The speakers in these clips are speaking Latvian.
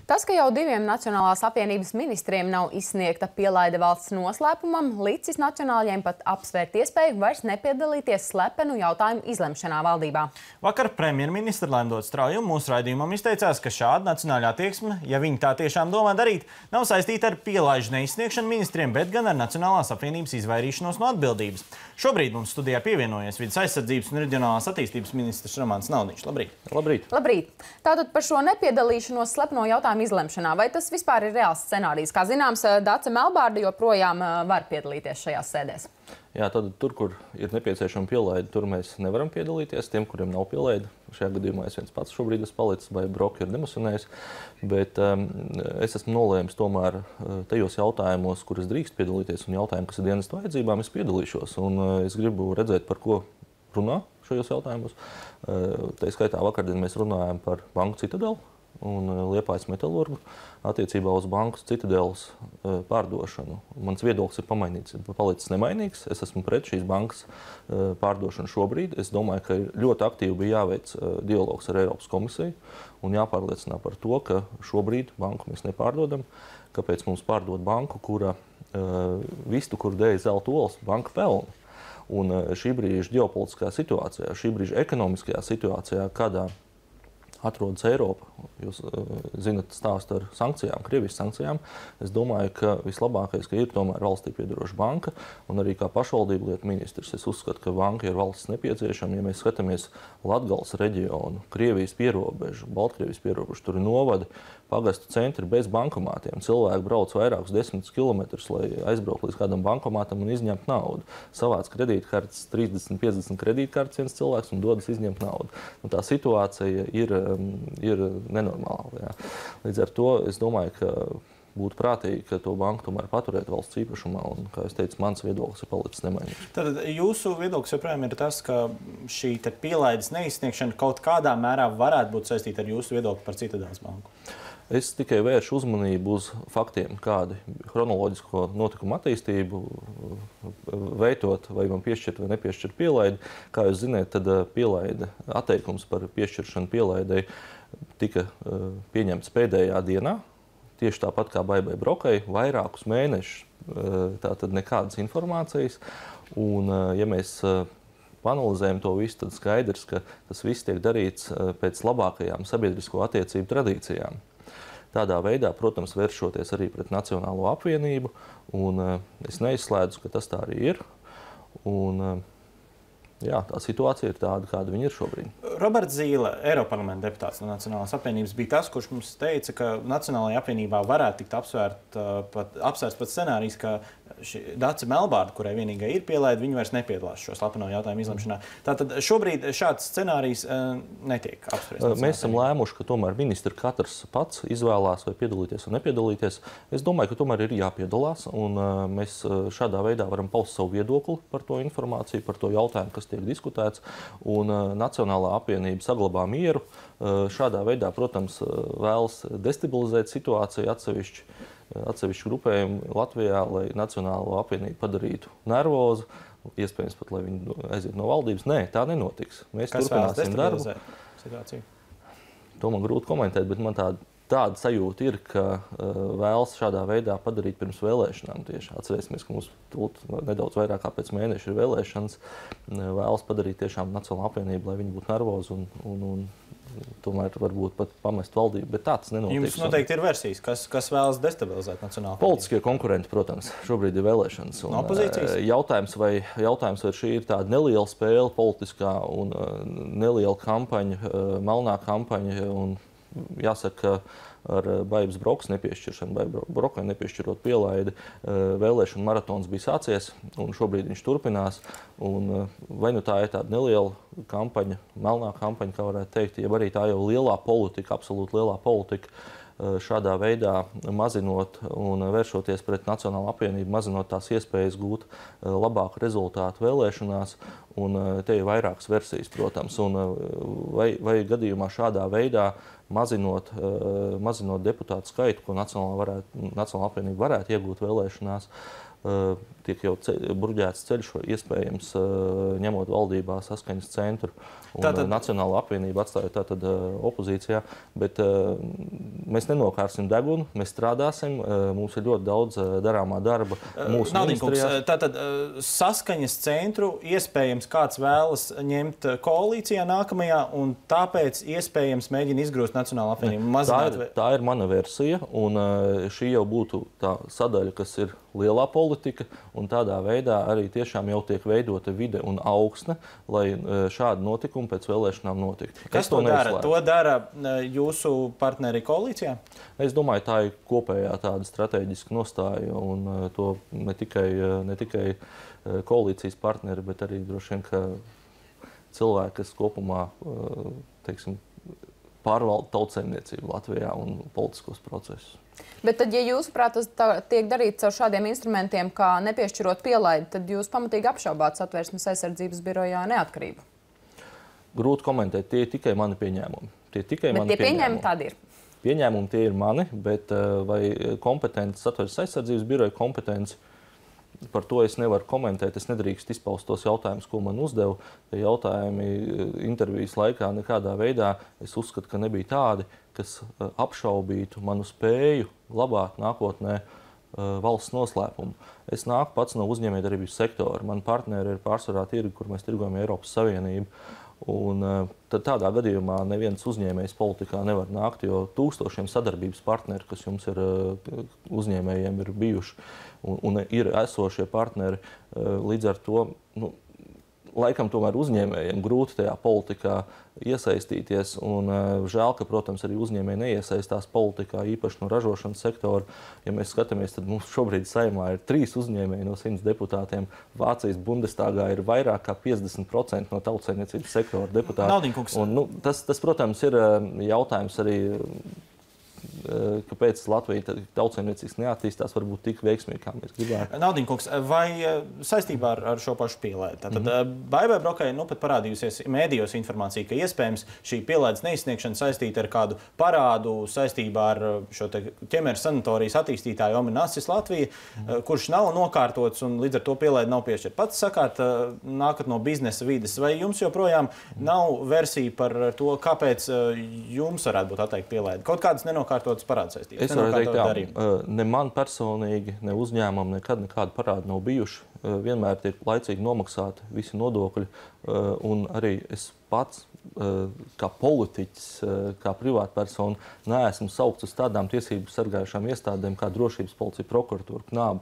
Tas, ka jau diviem Nacionālās apvienības ministriem nav izsniegta pielaide valsts noslēpumam, licis nacionāļiem pat apsvērt iespēju vairs nepiedalīties slepenu jautājumu izlemšanā valdībā. Vakar premjerministra Laimdota Strauja mūsu raidījumam izteicās, ka šāda nacionālā attieksme, ja viņi tā tiešām domā darīt, nav saistīta ar pielaižu neizsniegšanu ministriem, bet gan ar Nacionālās apvienības izvairīšanos no atbildības. Šobrīd mums studijā pievienojies Vides aizsardzības un reģionālās attīstības ministrs Romans Naudiņš. Labrīt! Labrīt! Labrīt! Tātad par šo nepiedalīšanos slepeno jautājumu izlemšanā, vai tas vispār ir reāls scenārijs? Kā zināms, Dace Melbārde joprojām var piedalīties šajās sēdēs. Jā, tad tur, kur ir nepieciešama pielaide, tur mēs nevaram piedalīties. Tiem, kuriem nav pielaide, šajā gadījumā es viens pats šobrīd esmu palicis, vai Broka ir demosionējis. Bet es esmu nolēmis tomēr tajos jautājumos, kur es drīkst piedalīties, un jautājumi, kas ir dienestu vajadzībām, es piedalīšos. Un es gribu redzēt, par ko runā šajos jautājumos. Tā skaitā vakardien mēs runājam par Banku Citadeli un Liepājas metalurgu attiecībā uz Bankas Citadeles pārdošanu. Mans viedoklis ir palicis nemainīgs. Es esmu pret šīs bankas pārdošanu šobrīd. Es domāju, ka ļoti aktīvi bija jāveic dialogs ar Eiropas komisiju un jāpārliecinā par to, ka šobrīd banku mēs nepārdodam. Kāpēc mums pārdot banku, kura vistu, kur dēja zelta olas, banka pelna? Un šī brīža ģeopolitiskā situācijā, šī brīža ekonomiskajā situācijā, kādā atrodas Eiropa, jūs zinat stāstu ar sankcijām, Krievijas sankcijām, es domāju, ka vislabākais, ka ir tomēr valstī piedaroša banka, un arī kā pašvaldību lietu ministrs, es uzskatu, ka banka ir valsts nepieciešama. Ja mēs skatāmies Latgales reģionu, Krievijas pierobežu, Baltkrievijas pierobežu, tur ir novadi, pagastu centri bez bankomātiem. Cilvēki brauc vairākus 10 kilometrus, lai aizbrauktu līdz kādam bankomātam un izņemtu naudu. Savāc kredītkartes, 30-50 kredītkartes viens cilvēks un dodas izņemt naudu. Un tā situācija ir nenormāla. Jā. Līdz ar to es domāju, ka būtu prātīgi, ka to banku tomēr paturētu valsts īpašumā. Un, kā es teicu, mans viedoklis ir palicis nemainīgs. Tad jūsu viedoklis joprojām ir tas, ka šī pilaides neizsniegšana kaut kādā mērā varētu būt saistīta ar jūsu viedokli par Citadeles banku? Es tikai vēršu uzmanību uz faktiem, kādi chronoloģisko notikumu attīstību veidot, vai man piešķirt vai nepiešķirt pielaidi. Kā jūs zināt, tad pielaide, atteikums par piešķiršanu pielaidei tika pieņemts pēdējā dienā, tieši tāpat kā Baibai Brokai, vairākus mēnešus, tātad nekādas informācijas. Un, ja mēs analizējam to visu, tad skaidrs, ka tas viss tiek darīts pēc labākajām sabiedrisko attiecību tradīcijām. Tādā veidā, protams, vēršoties arī pret Nacionālo apvienību, un es neizslēdzu, ka tas tā arī ir. Un, jā, tā situācija ir tāda, kāda viņa ir šobrīd. Roberts Zīle, Eiroparlamenta deputāts no Nacionālās apvienības, bija tas, kurš mums teica, ka Nacionālajā apvienībā varētu tikt apsvērts pat scenārijs, ka Dace Melbārde, kurai vienīgai ir pielaide, viņa vairs nepiedalās šo slepeno jautājumu izlemšanā. Tātad šobrīd šāds scenārijs netiek apspriests. Mēs esam lēmuši, ka tomēr ministri katrs pats izvēlās vai piedalīties vai nepiedalīties. Es domāju, ka tomēr ir jāpiedalās, un mēs šādā veidā varam paust savu viedokli par to informāciju, par to jautājumu, kas tiek diskutēts, un Nacionālā apvienība saglabā mieru. Šādā veidā, protams, vēlas destabilizēt situāciju atsevišķu grupējumu Latvijā, lai Nacionālo apvienību padarītu nervozu, iespējams pat, lai viņi aiziet no valdības. Nē, tā nenotiks. Mēs turpināsim darbu. Situāciju? To man grūti komentēt, bet man tāda sajūta ir, ka vēlas šādā veidā padarīt pirms vēlēšanām tieši. Atcerēsimies, ka mums nedaudz vairāk kā pēc mēneša ir vēlēšanas. Vēlas padarīt tiešām Nacionālo apvienību, lai viņi būtu nervozi un tomēr varbūt pat pamest valdību, bet tāds nenotiek. Jums noteikti ir versijas, kas vēlas destabilizēt Nacionālo apvienību? Politiskie konkurenti, protams, šobrīd ir vēlēšanas. No opozīcijas? Jautājums, vai šī ir tāda neliela spēle politiskā un neliela kampaņa, melnā kampaņa, un jāsaka, ar Baibas Brokas nepiešķiršanu, Brokai nepiešķirot pielaidi, vēlēšana maratons bija sācies, un šobrīd viņš turpinās. Un vai nu tā ir tāda neliela kampaņa, melnā kampaņa, kā varētu teikt, ja arī tā jau lielā politika, absolūti lielā politika, šādā veidā mazinot un vēršoties pret Nacionālo apvienību, mazinot tās iespējas gūt labāku rezultātu vēlēšanās. Un te ir vairākas versijas, protams. Un vai gadījumā šādā veidā mazinot deputātu skaitu, ko Nacionālā apvienība varētu iegūt vēlēšanās, tiek jau bruģēts ceļš, iespējams, ņemot valdībā saskaņas centru un tātad Nacionālo apvienību atstājot tātad opozīcijā, bet mēs nenokārsim degunu, mēs strādāsim, mums ir ļoti daudz darāmā darba mūsu ministrijās. Tātad saskaņas centru iespējams kāds vēlas ņemt koalīcijā nākamajā un tāpēc iespējams mēģina izgrūst Nacionālo apvienību. Tā ir mana versija, un šī jau būtu tā sadaļa, kas ir lielā politika, un tādā veidā arī tiešām jau tiek veidota vide un augsne, lai šādi notikumi pēc vēlēšanām notiktu. Kas to dara? To dara jūsu partneri koalīcijā? Es domāju, tā ir kopējā tāda strateģiska nostāja, un to ne tikai koalīcijas partneri, bet arī droši vien, ka cilvēki, kas kopumā, teiksim, pārvalda tautsaimniecību Latvijā un politiskos procesus. Bet tad, ja jūsuprāt, tas tiek darīts ar šādiem instrumentiem, kā nepiešķirot pielaidi, tad jūs pamatīgi apšaubāt Satversmes aizsardzības birojā neatkarību? Grūti komentēt, tie ir tikai mani pieņēmumi. Bet tie pieņēmumi tādi ir? Pieņēmumi tie ir mani, bet vai kompetence, Satversmes aizsardzības biroja kompetence, par to es nevaru komentēt, es nedrīkst izpaust tos jautājumus, ko man uzdeva. Jautājumi intervijas laikā nekādā veidā, es uzskatu, ka nebija tādi, kas apšaubītu manu spēju glabāt nākotnē valsts noslēpumu. Es nāku pats no uzņēmējdarbības sektora. Mani partneri ir pārsvarā tirgi, kur mēs tirgojam Eiropas Savienību. Un tad tādā gadījumā neviens uzņēmējs politikā nevar nākt, jo tūkstošiem sadarbības partneri, kas jums ir uzņēmējiem, ir bijuši un ir esošie partneri. Līdz ar to, laikam tomēr uzņēmējiem grūti tajā politikā iesaistīties, un žēl, ka, protams, arī uzņēmēji neiesaistās politikā, īpaši no ražošanas sektora. Ja mēs skatāmies, tad mums šobrīd Saeimā ir 3 uzņēmēji no 100 deputātiem. Vācijas Bundestagā ir vairāk kā 50% no tautsaimniecības sektora deputāti. Naudinkungs. Un, tas, protams, ir jautājums arī, kāpēc Latvija tautsaimniecības neattīstās varbūt tik veiksmīgi, kā mēs gribētu. Naudinkungs, vai saistībā ar šo pašu pielaidi? Tātad Baibai Brokai pat parādījusies mēdījos informācija, ka iespējams šī pielaides neizsniegšana saistīta ar kādu parādu saistībā ar šo ķemeru sanatorijas attīstītāju Ominasis Latvija, kurš nav nokārtots un līdz ar to pielaidi nav piešķirta. Pats sakāt, nākat no biznesa vides, vai jums joprojām nav versija par to, kāpēc jums varētu būt atteikt pielaidi? Kaut kādas nenokārtotas parādu saistības? Es varu teikt, jā, ne man personīgi, ne uzņēmumam nekad nekāda parāda nav bijuši. Vienmēr tiek laicīgi nomaksāti visi nodokļi, un arī es pats, kā politiķis, kā privātpersona, neesmu saukts uz tādām tiesību sargājušām iestādēm kā drošības policija, prokuratūra, KNAB,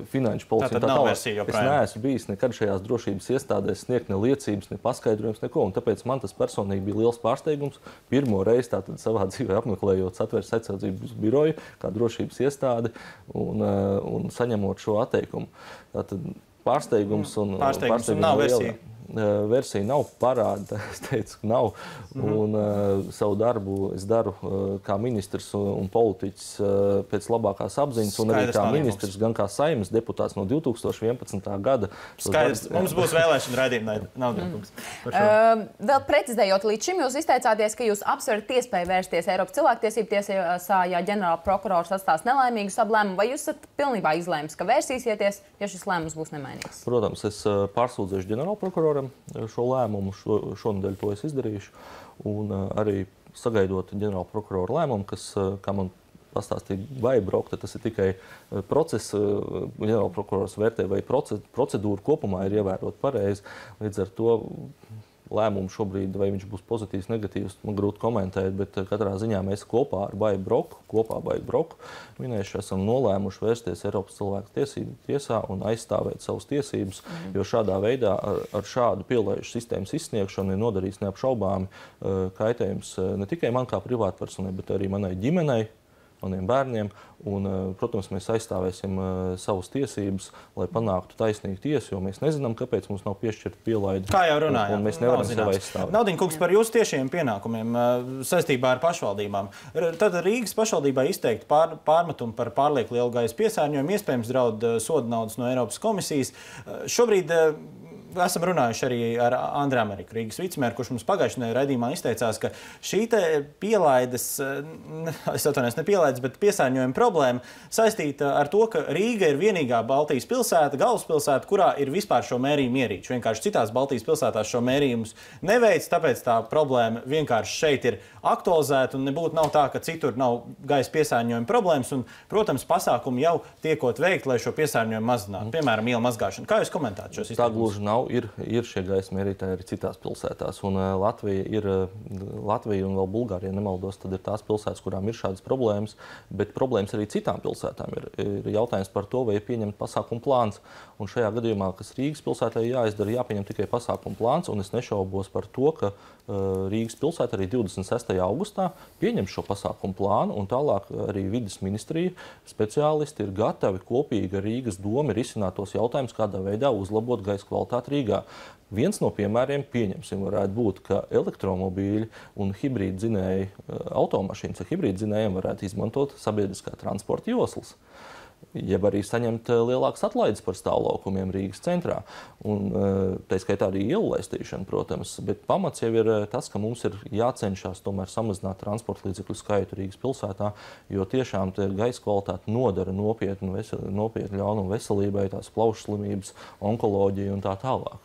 finanšu policija. Tā nav versija joprojām. Es neesmu bijis nekad šajās drošības iestādēs sniegt ne liecības, ne paskaidrojums, neko, un tāpēc man tas personīgi bija liels pārsteigums. Pirmo reizi tātad savā dzīvē apmeklējot Satversmes aizsardzības biroju kā drošības iestādi un saņemot šo atteikumu. Tātad pārsteigums un nav versija. Versija nav parāda, es teicu, ka nav. Un savu darbu es daru kā ministrs un politiķis pēc labākās apziņas, un arī kā ministrs, gan kā Saeimas deputāts no 2011. gada. Skaidrs, mums būs vēlēšana raidījuma, Naudinkungs. Vēl precizējot, līdz šim jūs izteicāties, ka jūs apsverat iespēju vērsties Eiropas cilvēktiesību tiesā, ja ģenerāla prokurors atstās nelaimīgu sablēmumu, vai jūs esat pilnībā izlēmis, ka vērsīsieties, ja šis lēmums būs nemainīgs? Protams, es pārsūdzēšu ģenerāla prokuroram šo lēmumu, šonadēļ to es izdarīšu, un arī sagaidot ģenerāla prokurora lēmumu, kas, kā man pastāstīja Baiba Broka, tas ir tikai process, ģenerāla prokurors vērtē, vai procedūra kopumā ir ievērot pareizi. Līdz ar to lēmumu šobrīd, vai viņš būs pozitīvs, negatīvs, man grūti komentēt, bet katrā ziņā mēs kopā ar Baibu Broku minējuši, esam nolēmuši vērsties Eiropas cilvēku tiesību tiesā un aizstāvēt savas tiesības, jo šādā veidā ar šādu pielaižu sistēmas izsniegšanu ir nodarījis neapšaubāmi kaitējums ne tikai man kā privātpersonai, bet arī manai ģimenei, maniem bērniem, un, protams, mēs aizstāvēsim savas tiesības, lai panāktu taisnīgu tiesu, jo mēs nezinām, kāpēc mums nav piešķirta pielaide. Kā jau runājām, un mēs nevaram sev aizstāvēt. Naudinkungs, par jūsu tiešiem pienākumiem saistībā ar pašvaldībām. Tad Rīgas pašvaldībā izteikti pārmetumi par pārlieku lielu gaisa piesārņojumu, iespējams draud soda naudas no Eiropas komisijas. Šobrīd esam runājuši arī ar Andriu Ameriku, Rīgas vicemēru, kurš mums pagājušajā raidījumā izteicās, ka šī pielaides, es atvainojos, ne pielaides, bet piesārņojuma problēma saistīta ar to, ka Rīga ir vienīgā Baltijas pilsēta, galvaspilsēta, kurā ir vispār šo mērījumu ierīču. Vienkārši citās Baltijas pilsētās šo mērījumus neveic, tāpēc tā problēma vienkārši šeit ir aktualizēta un nav tā, ka citur nav gaisa piesārņojuma problēmas un, protams, pasākumi jau tiekot veikti, lai šo piesārņojumu mazinātu. Piemēram, ielu mazgāšana. Kā jūs komentētu šos izteikumus? Tā gluži nav. Ir šie gaisa mērītāji arī citās pilsētās. Un Latvija un vēl Bulgārija, nemaldos, tad ir tās pilsētas, kurām ir šādas problēmas, bet problēmas arī citām pilsētām ir jautājums par to, vai ir pieņemt pasākumu plāns. Un šajā gadījumā, kas Rīgas pilsētai jāizdara, jāpieņem tikai pasākumu plāns, un es nešaubos par to, ka Rīgas pilsēta arī 26. augustā pieņem šo pasākumu plānu, un tālāk arī vides ministrija speciālisti ir gatavi kopīgi ar Rīgas domu risināt tos jautājumus, kādā veidā uzlabot gaisa kvalitāti Rīgā. Viens no piemēriem, pieņemsim, varētu būt, ka elektromobīļi un hibrīdu dzinēji automašīnas ar hibrīdu dzinējiem varētu izmantot sabiedriskā transporta joslas. Jeb arī saņemt lielākas atlaides par stāvlaukumiem Rīgas centrā. Un tā skaitā arī ielu laistīšana, protams, bet pamats jau ir tas, ka mums ir jācenšas tomēr samazināt transporta līdzekļu skaitu Rīgas pilsētā, jo tiešām gaisa kvalitāte nodara nopietnu ļaunumu veselībai, tās plaušu slimības, onkoloģiju un tā tālāk.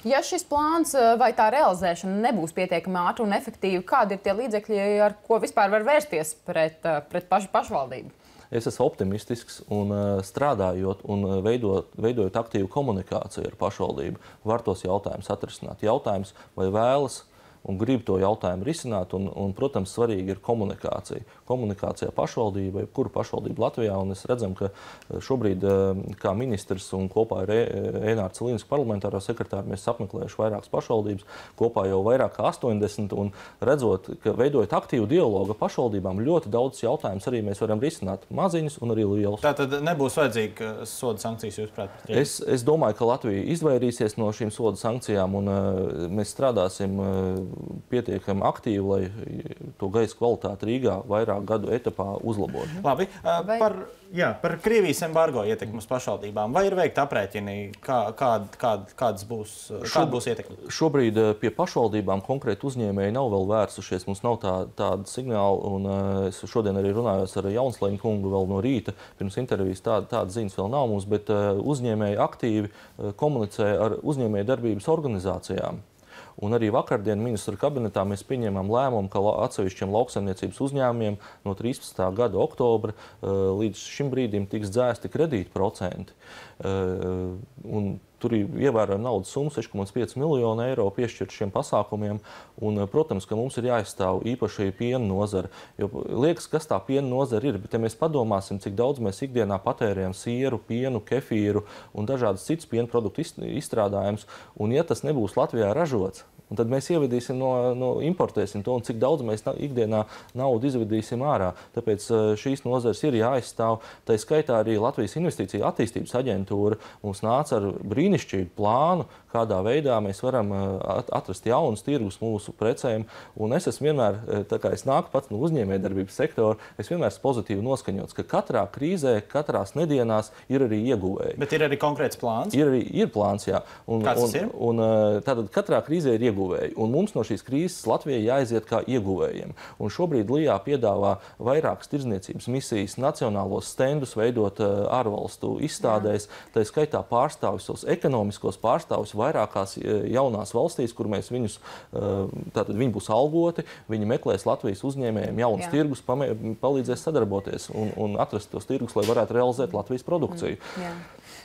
Ja šis plāns vai tā realizēšana nebūs pietiekami ātri un efektīvi, kādi ir tie līdzekļi, ar ko vispār var vērsties pret pašvaldību? Es esmu optimistisks un strādājot un veidojot aktīvu komunikāciju ar pašvaldību, var tos jautājumus atrisināt. Jautājums, vai vēlas un grib to jautājumu risināt, un protams, svarīgi ir komunikācija. Komunikācija pašvaldībai, kuru pašvaldību Latvijā, un es redzam, ka šobrīd kā ministrs un kopā ar Ēnāru Cilīnsku parlamentāro sekretāru mēs apmeklējuši vairākas pašvaldības, kopā jau vairāk kā 80, un redzot, ka veidojot aktīvu dialogu ar pašvaldībām, ļoti daudz jautājumus arī mēs varam risināt, maziņus un arī lielus. Tātad nebūs vajadzīga soda sankcijas, jūsuprāt? Es domāju, ka Latvija izvairīsies no šīm soda sankcijām, un mēs strādāsim pietiekami aktīvi, lai to gaisa kvalitāti Rīgā vairāk gadu etapā uzlabotu. Labi. Par Krievijas embargo ietekmi uz pašvaldībām. Vai ir veikti aprēķini, kāda būs ietekme? Šobrīd pie pašvaldībām konkrēti uzņēmēji nav vēl vērsušies. Mums nav tāda signāla, un es šodien arī runājos ar Jaunslēņu kungu vēl no rīta. Pirms intervijas tāda ziņas vēl nav mums, bet uzņēmēji aktīvi komunicē ar uzņēmēju darbības organizācijām. Un arī vakardien ministru kabinetā mēs pieņēmām lēmumu, ka atsevišķiem lauksaimniecības uzņēmumiem no 13. gada oktobra līdz šim brīdim tiks dzēsti kredītprocenti. Un tur ir ievērojama naudas summa, 6,5 miljonu eiro piešķirt šiem pasākumiem. Un, protams, ka mums ir jāizstāv īpaši piena nozara. Jo liekas, kas tā piena nozara ir, bet ja mēs padomāsim, cik daudz mēs ikdienā patērējam sieru, pienu, kefīru un dažādas citas piena produktu izstrādājumus, un ja tas nebūs Latvijā ražots, un tad mēs ievedīsim importēsim to, un cik daudz mēs ikdienā naudu izvedīsim ārā. Tāpēc šīs nozares ir jāaizstāv. Tā skaitā arī Latvijas Investīcija attīstības aģentūra mums nāca ar brīnišķīgu plānu, kādā veidā mēs varam atrast jaunus tirgus mūsu precēm. Un es esmu vienmēr, tā kā es nāku pats no uzņēmējdarbības sektora, es vienmēr esmu pozitīvi noskaņots, ka katrā krīzē, katrās nedēļās ir arī ieguvēji. Bet ir arī konkrēts plāns? Ir plāns, jā. Kāds tas ir? Tātad katrā krīzē ir ieguvēji. Un mums no šīs krīzes Latvijai jāiziet kā ieguvējiem. Un šobrīd LIJA piedāvā vairākas tirdzniecības misijas, nacionālos stendus veidot ārvalstu izstādēs, tā skaitā pārstāvis, tos ekonomiskos pārstāvis vairākās jaunās valstīs, kur mēs viņus, tātad viņi būs algoti, viņi meklēs Latvijas uzņēmējiem jaunas tirgus, palīdzēs sadarboties un atrast tos tirgus, lai varētu realizēt Latvijas produkciju.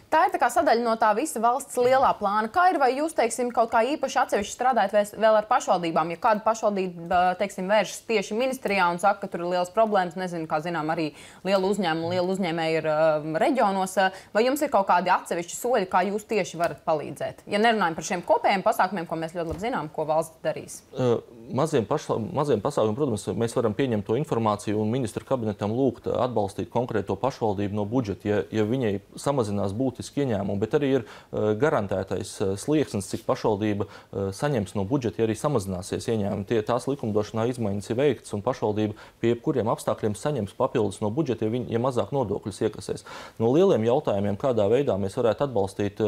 Tā ir tā kā sadaļa no tā visa valsts lielā plāna. Kā ir, vai jūs, teiksim, kaut kā īpaši atsevišķi strādājat vēl ar pašvaldībām? Ja kāda pašvaldība, teiksim, vēršas tieši ministrijā un saka, ka tur ir liels problēmas, nezinu, kā zinām, arī lielu uzņēmēji ir reģionos, vai jums ir kaut kādi atsevišķi soļi, kā jūs tieši varat palīdzēt? Ja nerunājam par šiem kopējiem pasākumiem, ko mēs ļoti labi zinām, ko valsts darīs. Maziem pasākumiem, protams, mēs varam pieņemt to informāciju un ministru kabinetam lūgt atbalstīt konkrēto pašvaldību no budžeta, ja viņai samazinās būtiski būtiski ieņēmumi, bet arī ir garantētais slieksnis, cik pašvaldība saņems no budžeta, ja arī samazināsies ieņēmumi. Tās likumdošanā izmaiņas ir veiktas, un pašvaldība pie jebkuriem apstākļiem saņems papildus no budžeta, ja mazāk nodokļus iekasēs. No lieliem jautājumiem, kādā veidā mēs varētu atbalstīt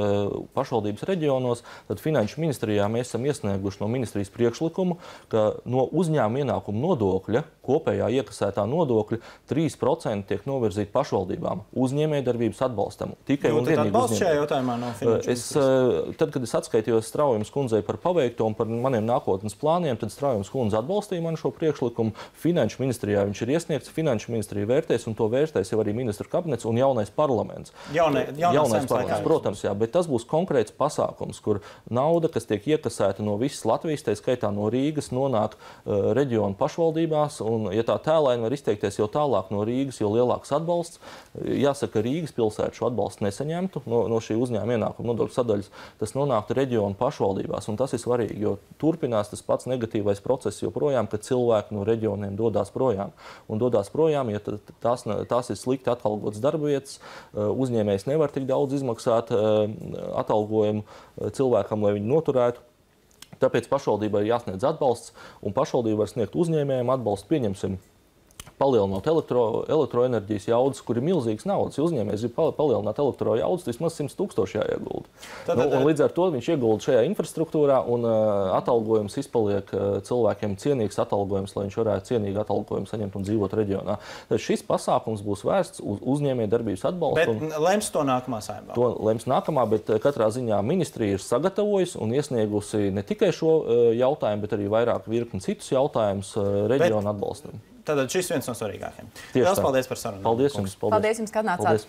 pašvaldības reģionos, tad Finanšu ministrijā mēs esam iesnieguši no ministrijas priekšlikumu, ka no uzņēmuma ienākuma nodokļa, kopējā iekasētā nodokļa, 3% tiek novirzīti pašvaldībām uzņēmējdarbības atbalstam. Tikai un vienīgi uzņēmēji. Tad, kad es atskaitījos Straujumas kundzei par paveikto un par maniem nākotnes plāniem, tad Straujumas kundze atbalstīja man šo priekšlikumu. Finanšu ministrijā viņš ir iesniegts, Finanšu ministrija vērtēs, un to vērtēs jau arī ministru kabinets un jaunais parlaments. Jaunais parlaments, protams, jā, bet tas būs konkrēts pasākums, kur nauda, kas tiek iekasēta no visas Latvijas, tā skaitā no Rīgas, nonāk reģionu pašvaldībās, un, ja tā tēlaini var izteikties, jau tālāk no Rīgas, jo lielāks atbalsts. Jāsaka, Rīgas pilsēta šo atbalstu nesaņemtu no šī uzņēmuma ienākuma nodokļu sadaļas. Tas nonāktu reģionu pašvaldībās, un tas ir svarīgi, jo turpinās tas pats negatīvais process joprojām, kad cilvēki no reģioniem dodās projām. Un dodās projām, ja tās ir slikti atalgotas darbvietas, uzņēmējs nevar tik daudz izmaksāt atalgojumu cilvēkam, lai viņu noturētu. Tāpēc pašvaldībai ir jāsniedz atbalsts, un pašvaldība var sniegt uzņēmējiem atbalstu, pieņemsim, palielinot elektroenerģijas jaudas, kur ir milzīgas naudas. Ja uzņēmējs ir palielināt elektrojaudas, vismaz 100 000 jāiegulda. Un līdz ar to viņš iegulda šajā infrastruktūrā, un atalgojums izpaliek cilvēkiem cienīgs atalgojums, lai viņš varētu cienīgu atalgojumu saņemt un dzīvot reģionā. Tad šis pasākums būs vērsts uz uzņēmējdarbības atbalstu. Bet lems to nākamā Saeimā? To lems nākamā, bet katrā ziņā ministrija ir sagatavojusi un iesniegusi ne tikai šo jautājumu, bet arī vairāk virkni citus jautājumus reģionu atbalstam. Tātad šis viens no svarīgākajiem. Tieši tā. Paldies par sarunu. Paldies jums. Paldies jums, kad nācāt.